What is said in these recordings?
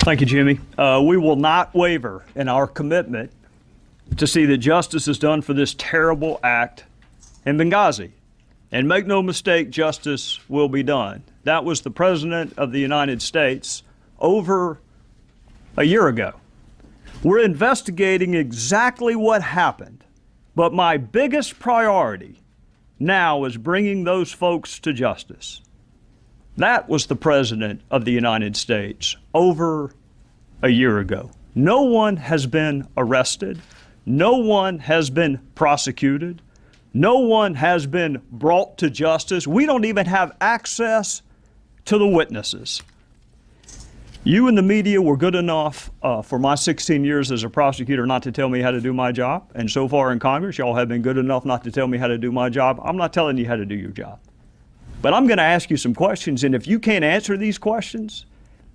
Thank you, Jimmy. We will not waver in our commitment to see that justice is done for this terrible act in Benghazi. And make no mistake, justice will be done. That was the President of the United States over a year ago. We're investigating exactly what happened, but my biggest priority now is bringing those folks to justice. That was the President of the United States over a year ago. No one has been arrested. No one has been prosecuted. No one has been brought to justice. We don't even have access to the witnesses. You and the media were good enough for my 16 years as a prosecutor not to tell me how to do my job. And so far in Congress, y'all have been good enough not to tell me how to do my job. I'm not telling you how to do your job. But I'm going to ask you some questions, and if you can't answer these questions,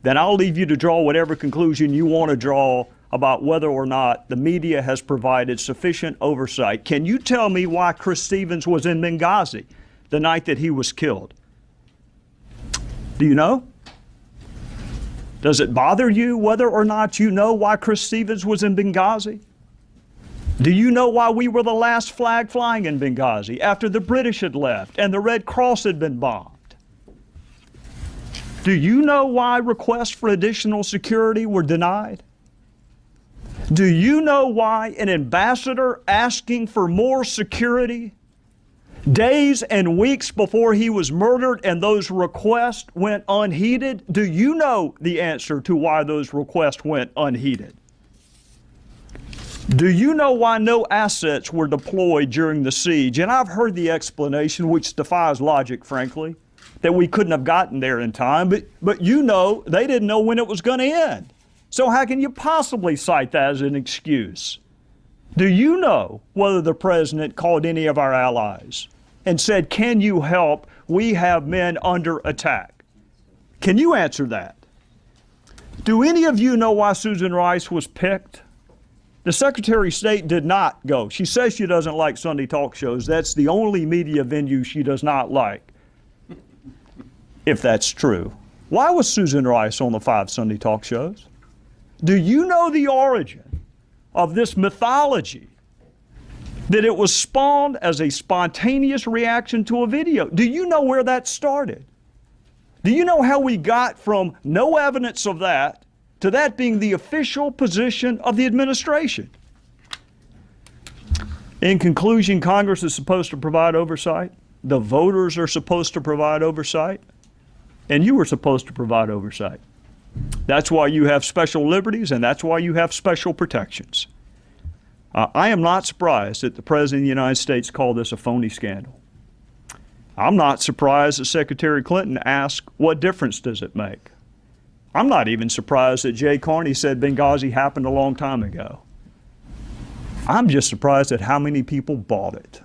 then I'll leave you to draw whatever conclusion you want to draw about whether or not the media has provided sufficient oversight. Can you tell me why Chris Stevens was in Benghazi the night that he was killed? Do you know? Does it bother you whether or not you know why Chris Stevens was in Benghazi? Do you know why we were the last flag flying in Benghazi after the British had left and the Red Cross had been bombed? Do you know why requests for additional security were denied? Do you know why an ambassador asking for more security days and weeks before he was murdered and those requests went unheeded? Do you know the answer to why those requests went unheeded? Do you know why no assets were deployed during the siege? And I've heard the explanation, which defies logic, frankly, that we couldn't have gotten there in time, but you know they didn't know when it was going to end. So how can you possibly cite that as an excuse? Do you know whether the President called any of our allies and said, can you help? We have men under attack. Can you answer that? Do any of you know why Susan Rice was picked? The Secretary of State did not go. She says she doesn't like Sunday talk shows. That's the only media venue she does not like, if that's true. Why was Susan Rice on the 5 Sunday talk shows? Do you know the origin of this mythology that it was spawned as a spontaneous reaction to a video? Do you know where that started? Do you know how we got from no evidence of that to that being the official position of the administration? In conclusion, Congress is supposed to provide oversight. The voters are supposed to provide oversight. And you are supposed to provide oversight. That's why you have special liberties, and that's why you have special protections. I am not surprised that the President of the United States called this a phony scandal. I'm not surprised that Secretary Clinton asked, what difference does it make? I'm not even surprised that Jay Carney said Benghazi happened a long time ago. I'm just surprised at how many people bought it.